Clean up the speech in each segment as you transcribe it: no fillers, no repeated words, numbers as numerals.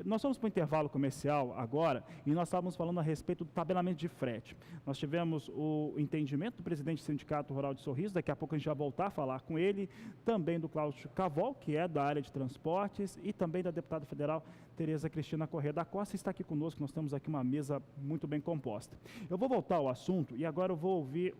Nós vamos para o intervalo comercial agora e nós estávamos falando a respeito do tabelamento de frete. Nós tivemos o entendimento do presidente do Sindicato Rural de Sorriso, daqui a pouco a gente vai voltar a falar com ele, também do Cláudio Cavol, que é da área de transportes, e também da deputada federal Tereza Cristina Corrêa da Costa, está aqui conosco, nós temos aqui uma mesa muito bem composta. Eu vou voltar ao assunto e agora eu vou ouvir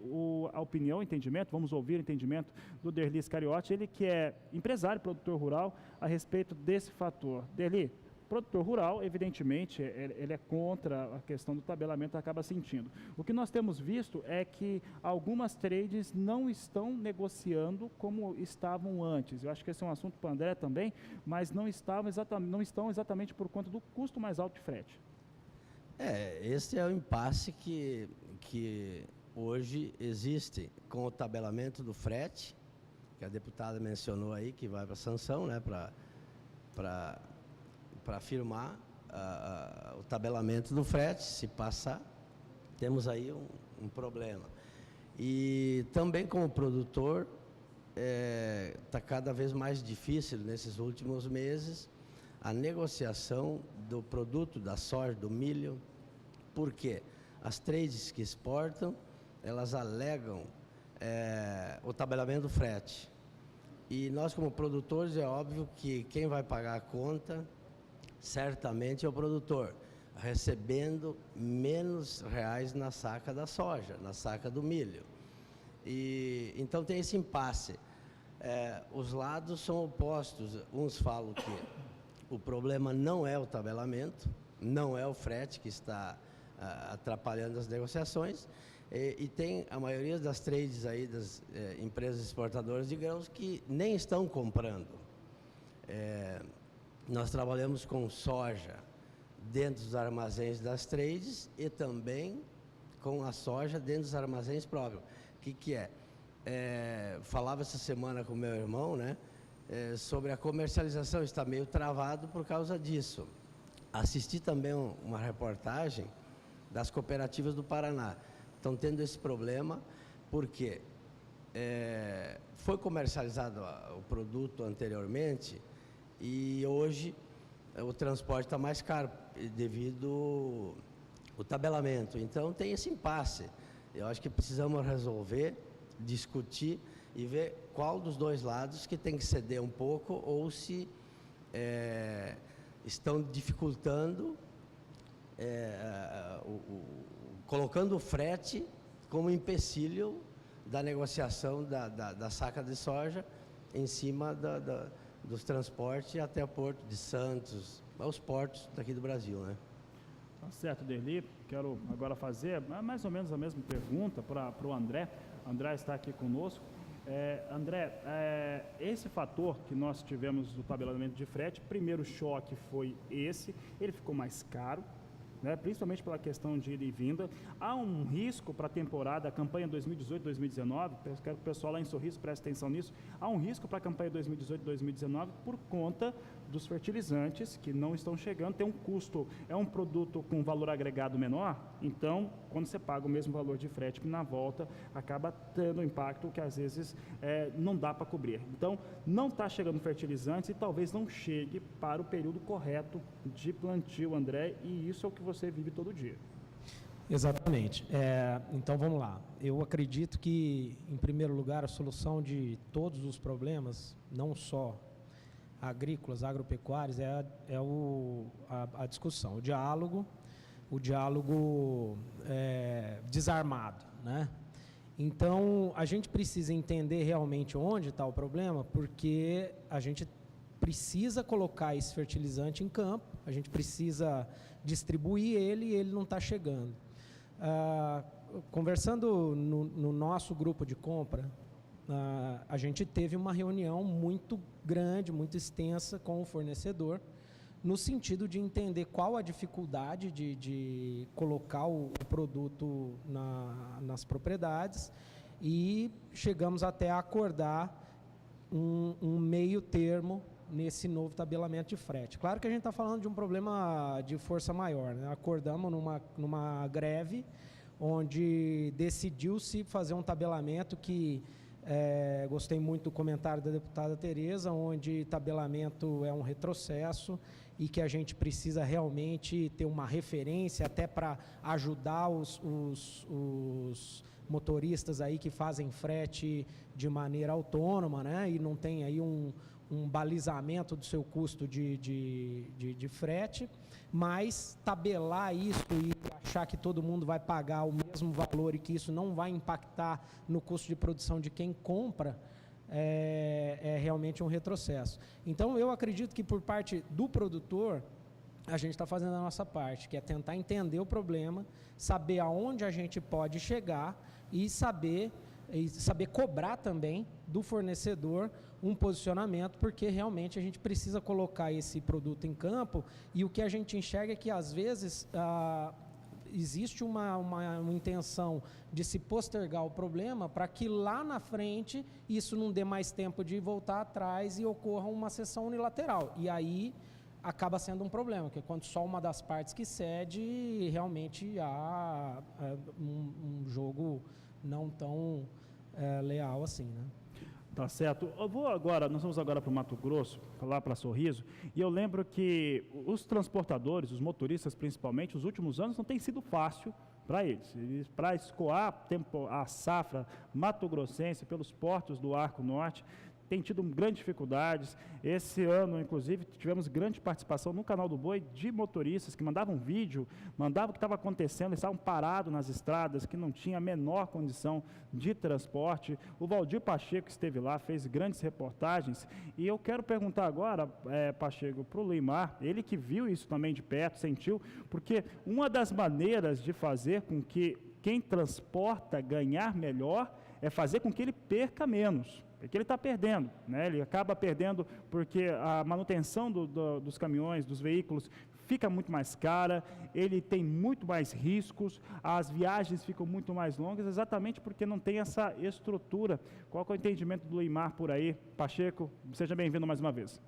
a opinião, o entendimento, vamos ouvir o entendimento do Derli Scariotti, ele que é empresário, produtor rural, a respeito desse fator. Derli, produtor rural, evidentemente, ele é contra a questão do tabelamento, acaba sentindo. O que nós temos visto é que algumas trades não estão negociando como estavam antes. Eu acho que esse é um assunto para o André também, mas não estão exatamente por conta do custo mais alto de frete. Esse é o impasse que hoje existe com o tabelamento do frete, que a deputada mencionou aí, que vai para a sanção, né, para firmar o tabelamento do frete. Se passar, temos aí um problema. E também como produtor, está cada vez mais difícil nesses últimos meses a negociação do produto da soja, do milho, porque as trades que exportam, elas alegam o tabelamento do frete. E nós como produtores, é óbvio que quem vai pagar a conta certamente é o produtor, recebendo menos reais na saca da soja, na saca do milho. E então tem esse impasse. Os lados são opostos. Uns falam que o problema não é o tabelamento, não é o frete que está atrapalhando as negociações, e tem a maioria das trades aí das empresas exportadoras de grãos que nem estão comprando. Nós trabalhamos com soja dentro dos armazéns das trades e também com a soja dentro dos armazéns próprios. O que é? Falava essa semana com meu irmão, né, sobre a comercialização, está meio travado por causa disso. Assisti também uma reportagem das cooperativas do Paraná. Estão tendo esse problema porque foi comercializado o produto anteriormente e hoje o transporte está mais caro devido ao tabelamento. Então tem esse impasse. Eu acho que precisamos resolver, discutir e ver qual dos dois lados que tem que ceder um pouco ou se estão dificultando, colocando o frete como empecilho da negociação da saca de soja em cima dos transportes até o Porto de Santos, aos portos daqui do Brasil, né? Tá certo, Derli. Quero agora fazer mais ou menos a mesma pergunta para o André. O André está aqui conosco. André, esse fator que nós tivemos do tabelamento de frete, primeiro choque foi esse, ele ficou mais caro, né, principalmente pela questão de ida e vinda. Há um risco para a temporada, a campanha 2018-2019, eu quero que o pessoal lá em Sorriso preste atenção nisso, há um risco para a campanha 2018-2019 por conta dos fertilizantes que não estão chegando, tem um custo, é um produto com valor agregado menor, então quando você paga o mesmo valor de frete na volta, acaba tendo um impacto que às vezes não dá para cobrir. Então não está chegando fertilizantes e talvez não chegue para o período correto de plantio, André, e isso é o que você vive todo dia. Exatamente. Então vamos lá. Eu acredito que, em primeiro lugar, a solução de todos os problemas, não só agrícolas, agropecuários, é a discussão, o diálogo desarmado, né? Então a gente precisa entender realmente onde está o problema, porque a gente precisa colocar esse fertilizante em campo, a gente precisa distribuir ele e ele não está chegando. Conversando no nosso grupo de compra, a gente teve uma reunião muito grande, muito extensa com o fornecedor, no sentido de entender qual a dificuldade de colocar o produto nas propriedades, e chegamos até a acordar um meio termo nesse novo tabelamento de frete. Claro que a gente está falando de um problema de força maior, né? Acordamos numa greve onde decidiu-se fazer um tabelamento que gostei muito do comentário da deputada Tereza, onde tabelamento é um retrocesso e que a gente precisa realmente ter uma referência até para ajudar os motoristas aí que fazem frete de maneira autônoma, né? E não tem aí um balizamento do seu custo de frete, mas tabelar isso e achar que todo mundo vai pagar o mesmo valor e que isso não vai impactar no custo de produção de quem compra, é realmente um retrocesso. Então, eu acredito que por parte do produtor, a gente está fazendo a nossa parte, que é tentar entender o problema, saber aonde a gente pode chegar e saber cobrar também do fornecedor um posicionamento, porque realmente a gente precisa colocar esse produto em campo, e o que a gente enxerga é que às vezes existe uma intenção de se postergar o problema para que lá na frente isso não dê mais tempo de voltar atrás e ocorra uma cessão unilateral. E aí acaba sendo um problema, porque quando só uma das partes que cede, realmente há um jogo não tão leal assim, né? Tá certo. Nós vamos agora para o Mato Grosso, lá para Sorriso, e eu lembro que os transportadores, os motoristas principalmente, os últimos anos não tem sido fácil para eles. Para escoar a safra mato-grossense pelos portos do Arco Norte, tem tido grandes dificuldades. Esse ano, inclusive, tivemos grande participação no Canal do Boi de motoristas que mandavam vídeo, mandavam o que estava acontecendo, eles estavam parados nas estradas, que não tinha a menor condição de transporte. O Valdir Pacheco esteve lá, fez grandes reportagens, e eu quero perguntar agora, Pacheco, para o Luimar, ele que viu isso também de perto, sentiu, porque uma das maneiras de fazer com que quem transporta ganhar melhor é fazer com que ele perca menos. Porque ele está perdendo, né? Ele acaba perdendo porque a manutenção dos caminhões, dos veículos, fica muito mais cara, ele tem muito mais riscos, as viagens ficam muito mais longas, exatamente porque não tem essa estrutura. Qual é o entendimento do Luimar por aí? Pacheco, seja bem-vindo mais uma vez.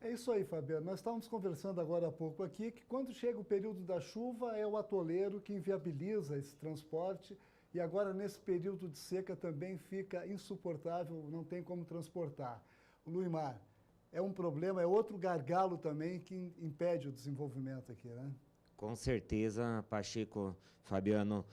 É isso aí, Fabiano. Nós estávamos conversando agora há pouco aqui que quando chega o período da chuva é o atoleiro que inviabiliza esse transporte. E agora, nesse período de seca, também fica insuportável, não tem como transportar. O Luimar, é um problema, é outro gargalo também que impede o desenvolvimento aqui, né? Com certeza, Pacheco, Fabiano,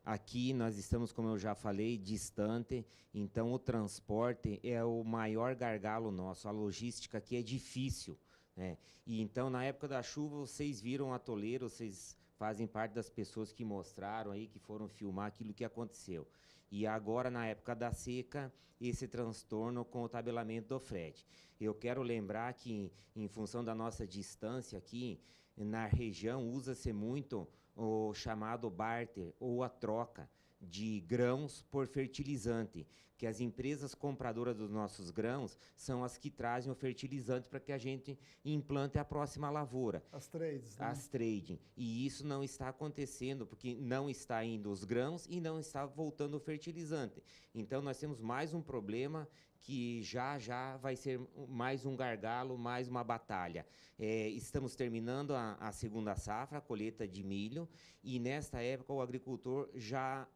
aqui nós estamos, como eu já falei, distante, então o transporte é o maior gargalo nosso, a logística aqui é difícil, né? E então, na época da chuva, vocês viram o atoleiro, vocês fazem parte das pessoas que mostraram aí, que foram filmar aquilo que aconteceu. E agora, na época da seca, esse transtorno com o tabelamento do frete. Eu quero lembrar que, em função da nossa distância aqui, na região, usa-se muito o chamado barter, ou a troca de grãos por fertilizante, que as empresas compradoras dos nossos grãos são as que trazem o fertilizante para que a gente implante a próxima lavoura. As trades, né? As trading. E isso não está acontecendo, porque não está indo os grãos e não está voltando o fertilizante. Então, nós temos mais um problema que já vai ser mais um gargalo, mais uma batalha. Estamos terminando a segunda safra, a colheita de milho, e nesta época o agricultor já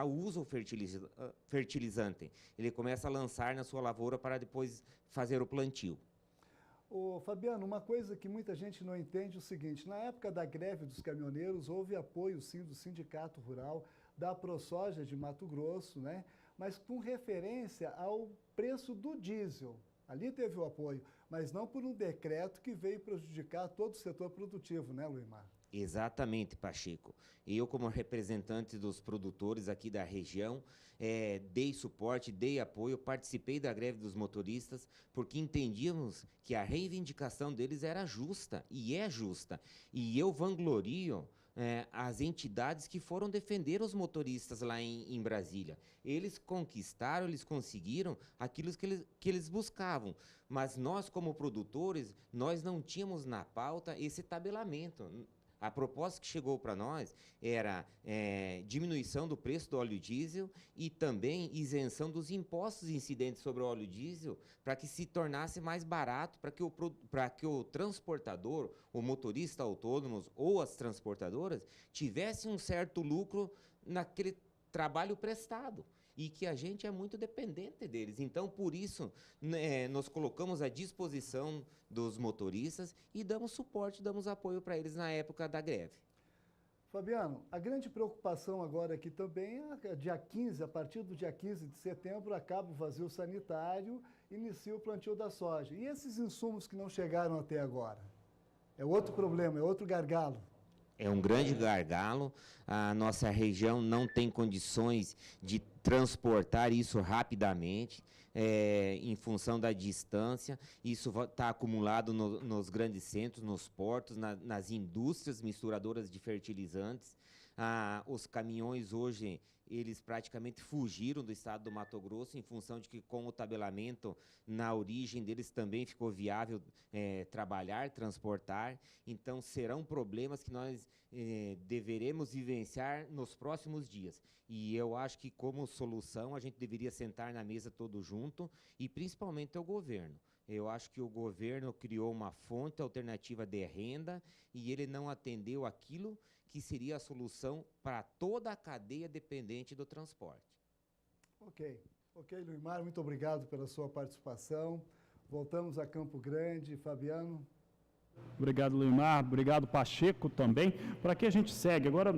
usa o fertilizante. Ele começa a lançar na sua lavoura para depois fazer o plantio. Ô, Fabiano, uma coisa que muita gente não entende é o seguinte, na época da greve dos caminhoneiros, houve apoio, sim, do Sindicato Rural, da ProSoja de Mato Grosso, né? Mas com referência ao preço do diesel. Ali teve o apoio, mas não por um decreto que veio prejudicar todo o setor produtivo, né, Luimar? Exatamente, Pacheco. Eu, como representante dos produtores aqui da região, dei suporte, dei apoio, participei da greve dos motoristas, porque entendíamos que a reivindicação deles era justa, e é justa. E eu vanglorio as entidades que foram defender os motoristas lá em Brasília. Eles conquistaram, eles conseguiram aquilo que eles buscavam. Mas nós, como produtores, nós não tínhamos na pauta esse tabelamento. A proposta que chegou para nós era diminuição do preço do óleo diesel e também isenção dos impostos incidentes sobre o óleo diesel para que se tornasse mais barato, para que o transportador, o motorista autônomo ou as transportadoras tivessem um certo lucro naquele trabalho prestado. e que a gente é muito dependente deles. Então, por isso, né, nós colocamos à disposição dos motoristas e damos suporte, damos apoio para eles na época da greve. Fabiano, a grande preocupação agora aqui também é dia 15, a partir do dia 15 de setembro, acaba o vazio sanitário, inicia o plantio da soja. E esses insumos que não chegaram até agora? É outro problema, é outro gargalo. É um grande gargalo, a nossa região não tem condições de transportar isso rapidamente, em função da distância, isso está acumulado nos grandes centros, nos portos, nas indústrias misturadoras de fertilizantes. Os caminhões hoje, eles praticamente fugiram do estado do Mato Grosso em função de que com o tabelamento na origem deles também ficou viável trabalhar, transportar. Então serão problemas que nós deveremos vivenciar nos próximos dias. E eu acho que como solução a gente deveria sentar na mesa todo junto e principalmente o governo. Eu acho que o governo criou uma fonte alternativa de renda e ele não atendeu aquilo que seria a solução para toda a cadeia dependente do transporte. Ok, Luimar, muito obrigado pela sua participação. Voltamos a Campo Grande. Fabiano. Obrigado, Luimar. Obrigado, Pacheco, também. Por aqui a gente segue. Agora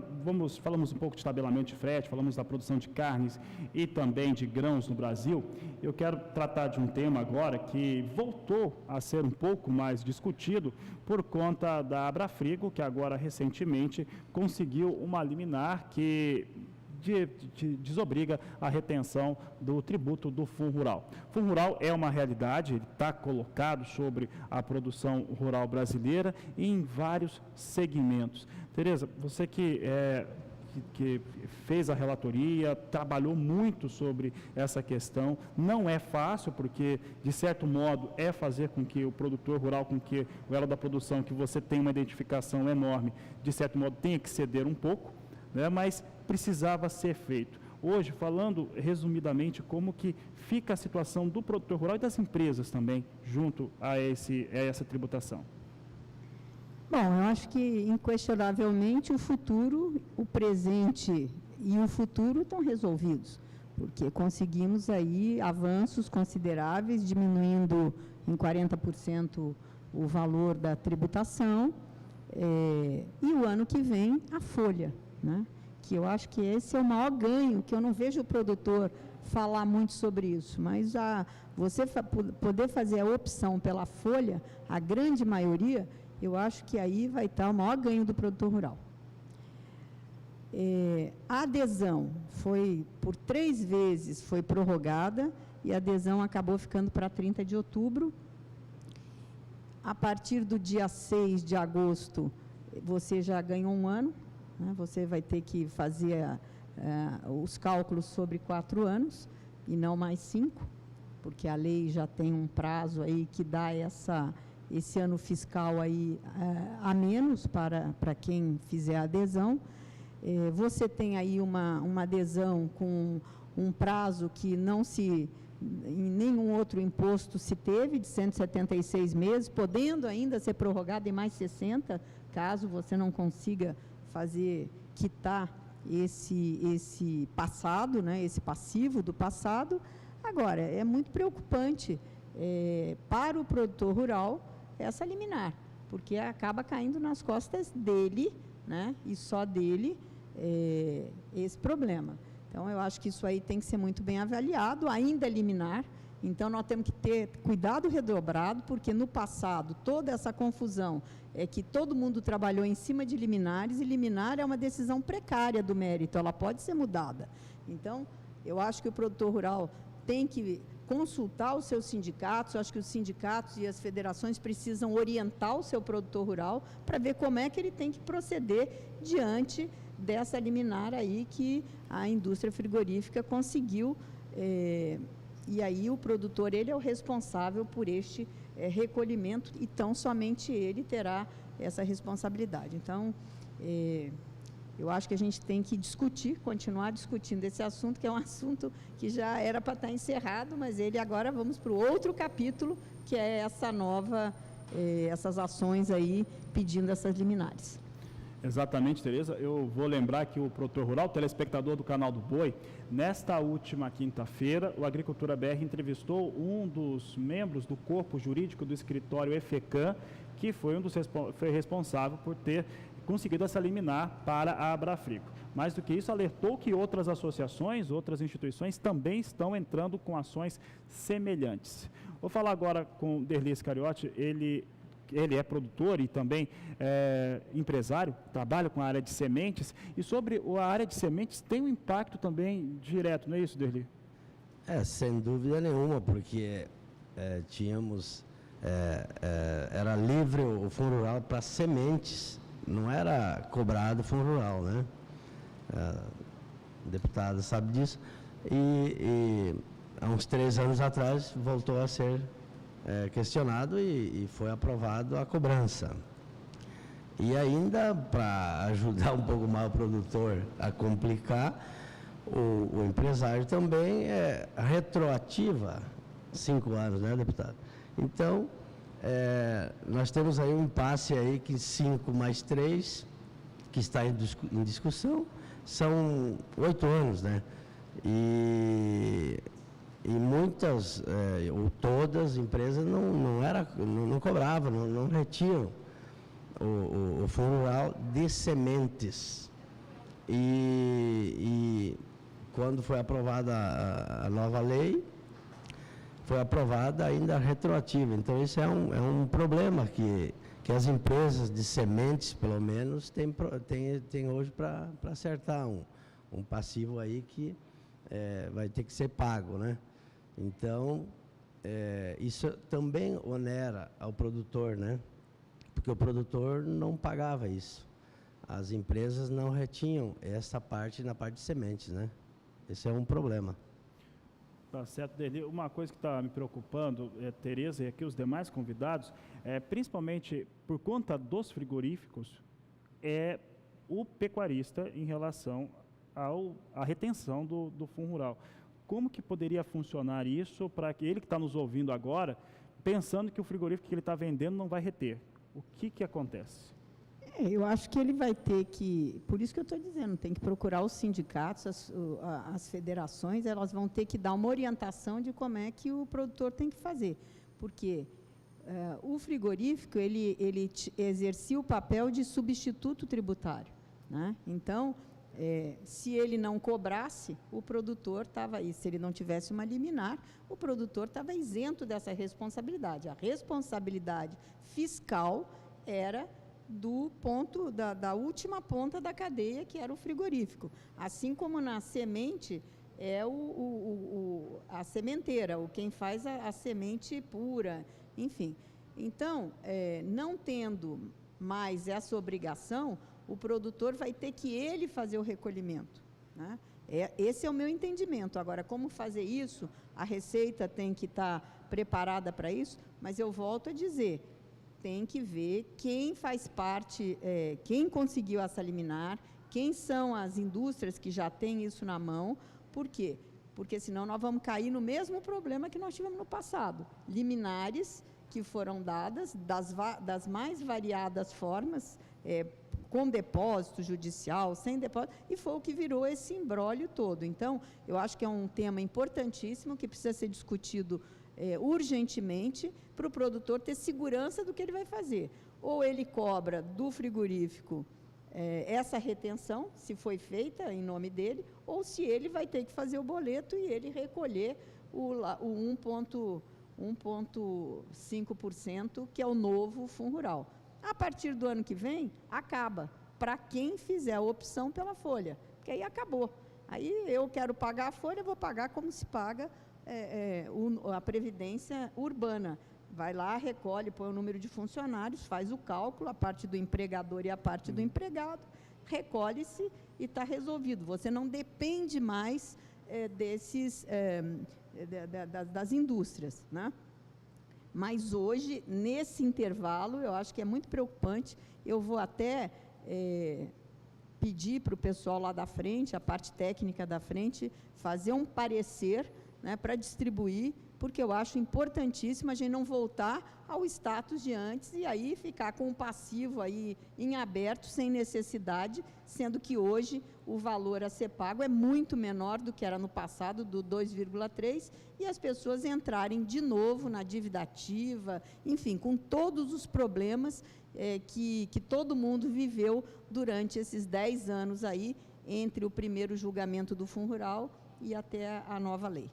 falamos um pouco de tabelamento de frete, falamos da produção de carnes e também de grãos no Brasil. Eu quero tratar de um tema agora que voltou a ser um pouco mais discutido por conta da Abrafrigo, que agora recentemente conseguiu uma liminar que desobriga a retenção do tributo do Fundo Rural. O Fundo Rural é uma realidade, ele está colocado sobre a produção rural brasileira em vários segmentos. Tereza, você que fez a relatoria, trabalhou muito sobre essa questão, não é fácil, porque, de certo modo, é fazer com que o produtor rural, com que o elo da produção, que você tem uma identificação enorme, de certo modo, tenha que ceder um pouco, né, mas precisava ser feito. Hoje, falando resumidamente como que fica a situação do produtor rural e das empresas também, junto a essa tributação. Bom, eu acho que, inquestionavelmente, o futuro, o presente e o futuro estão resolvidos, porque conseguimos aí avanços consideráveis, diminuindo em 40% o valor da tributação, e o ano que vem a folha, né? Que eu acho que esse é o maior ganho, que eu não vejo o produtor falar muito sobre isso, mas você poder fazer a opção pela folha, a grande maioria, eu acho que aí vai estar o maior ganho do produtor rural. A adesão por 3 vezes foi prorrogada e a adesão acabou ficando para 30 de outubro. A partir do dia 6 de agosto, você já ganhou um ano, né? Você vai ter que fazer os cálculos sobre 4 anos e não mais 5, porque a lei já tem um prazo aí que dá esse ano fiscal aí a menos para quem fizer a adesão. Você tem aí uma adesão com um prazo que em nenhum outro imposto se teve, de 176 meses, podendo ainda ser prorrogado em mais 60, caso você não consiga quitar esse passado, né, esse passivo do passado. Agora, é muito preocupante para o produtor rural essa liminar, porque acaba caindo nas costas dele, né, e só dele, esse problema. Então, eu acho que isso aí tem que ser muito bem avaliado, ainda liminar. Então, nós temos que ter cuidado redobrado, porque no passado, toda essa confusão é que todo mundo trabalhou em cima de liminares, e liminar é uma decisão precária do mérito, ela pode ser mudada. Então, eu acho que o produtor rural tem que consultar os seus sindicatos, eu acho que os sindicatos e as federações precisam orientar o seu produtor rural para ver como é que ele tem que proceder diante dessa liminar aí que a indústria frigorífica conseguiu, e aí o produtor, ele é o responsável por este recolhimento, então somente ele terá essa responsabilidade. Então, eu acho que a gente tem que continuar discutindo esse assunto, que é um assunto que já era para estar encerrado, mas agora vamos para o outro capítulo, que é essas ações aí pedindo essas liminares. Exatamente, Tereza. Eu vou lembrar que o produtor rural, telespectador do canal do Boi, nesta última quinta-feira, o Agricultura BR entrevistou um dos membros do corpo jurídico do escritório EFECAM, que foi foi responsável por ter conseguido essa liminar para a Abrafrico. Mais do que isso, alertou que outras associações, outras instituições também estão entrando com ações semelhantes. Vou falar agora com o Derli Iscariote, ele é produtor e também empresário, trabalha com a área de sementes, e sobre a área de sementes tem um impacto também direto, não é isso, Derli? Sem dúvida nenhuma, porque tínhamos, era livre o Fundo Rural para sementes, não era cobrado o Fundo Rural, né? O deputado sabe disso, e há uns 3 anos atrás voltou a ser questionado e foi aprovado a cobrança. E ainda, para ajudar um pouco mais o produtor a complicar, o empresário também é retroativa, 5 anos, né, deputado? Então, nós temos aí um impasse aí que 5 mais 3, que está em discussão, são 8 anos, né? E muitas, ou todas as empresas não cobravam, não retinham o Fundo Rural de sementes. E quando foi aprovada a nova lei, foi aprovada ainda retroativa. Então, isso é um problema que as empresas de sementes, pelo menos, têm hoje para acertar um passivo aí que vai ter que ser pago, né? Então, isso também onera ao produtor, né? Porque o produtor não pagava isso. As empresas não retinham essa parte na parte de sementes, né? Esse é um problema. Tá certo, Derli. Uma coisa que está me preocupando, Tereza, e aqui os demais convidados, principalmente por conta dos frigoríficos, é o pecuarista em relação à retenção do Fundo Rural. Como que poderia funcionar isso para que ele que está nos ouvindo agora, pensando que o frigorífico que ele está vendendo não vai reter? O que acontece? Eu acho que ele vai ter que, por isso que eu estou dizendo, tem que procurar os sindicatos, as federações, elas vão ter que dar uma orientação de como é que o produtor tem que fazer, porque o frigorífico, ele exercia o papel de substituto tributário, né? Então, se ele não cobrasse, o produtor estava aí, se ele não tivesse uma liminar, o produtor estava isento dessa responsabilidade. A responsabilidade fiscal era do ponto, da última ponta da cadeia, que era o frigorífico. Assim como na semente, é a sementeira, quem faz a semente pura, enfim. Então, não tendo mais essa obrigação, o produtor vai ter que ele fazer o recolhimento, né? Esse é o meu entendimento. Agora, como fazer isso? A Receita tem que estar preparada para isso, mas eu volto a dizer, tem que ver quem faz parte, quem conseguiu essa liminar, quem são as indústrias que já têm isso na mão. Por quê? Porque senão nós vamos cair no mesmo problema que nós tivemos no passado. Liminares que foram dadas das mais variadas formas, com depósito judicial, sem depósito, e foi o que virou esse imbróglio todo. Então, eu acho que é um tema importantíssimo que precisa ser discutido urgentemente, para o produtor ter segurança do que ele vai fazer. Ou ele cobra do frigorífico essa retenção, se foi feita em nome dele, ou se ele vai ter que fazer o boleto e ele recolher o 1,5%, que é o novo Fundo Rural. A partir do ano que vem, acaba, para quem fizer a opção pela folha, porque aí acabou. Aí eu quero pagar a folha, vou pagar como se paga a previdência urbana. Vai lá, recolhe, põe o número de funcionários, faz o cálculo, a parte do empregador e a parte do empregado, recolhe-se e está resolvido. Você não depende mais das indústrias, né? Mas hoje, nesse intervalo, eu acho que é muito preocupante. Eu vou até pedir para o pessoal lá da frente, a parte técnica da frente, fazer um parecer, né, para distribuir porque eu acho importantíssimo a gente não voltar ao status de antes e aí ficar com um passivo aí em aberto, sem necessidade, sendo que hoje o valor a ser pago é muito menor do que era no passado, do 2,3, e as pessoas entrarem de novo na dívida ativa, enfim, com todos os problemas que todo mundo viveu durante esses 10 anos aí, entre o primeiro julgamento do Fundo Rural e até a nova lei.